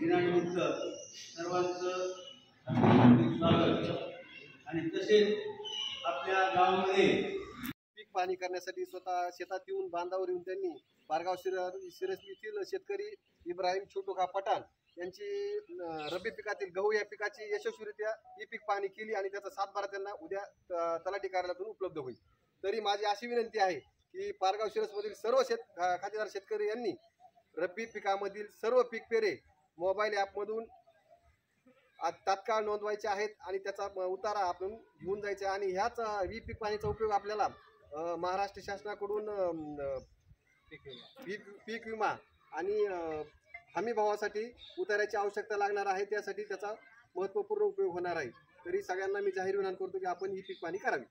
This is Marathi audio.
दिनानिमित्त सर्वांचं स्वागत। आणि तसेच आपल्या गावामध्ये पीक पाणी करण्यासाठी स्वतः शेतात येऊन बांधावर येऊन त्यांनी पारगाव शिरस येथील शेतकरी इब्राहिम छोटूखा पठाण यांची रब्बी पिकातील गहू या पिकाची यशस्वीरित्या ही पीक पाणी केली आणि त्याचा सातबारा त्यांना उद्या तलाठी कार्यालयातून उपलब्ध होईल। तरी माझी अशी विनंती आहे की पारगाव शिरसमधील सर्व खातेदार शेतकरी यांनी रब्बी पिकामधील सर्व पीक पेरे मोबाईल ॲपमधून तात्काळ नोंदवायचे आहेत आणि त्याचा उतारा आपण घेऊन जायचा आणि ह्याच ही पीक पाणीचा उपयोग आपल्याला महाराष्ट्र शासनाकडून पीक विमा आणि हमी भावासाठी उताराची आवश्यकता लागणार आहे, त्यासाठी त्याचा महत्त्वपूर्ण उपयोग होणार आहे। तरी सगळ्यांना मी जाहीर विनंती करतो की आपण ही पीक पाणी करावी।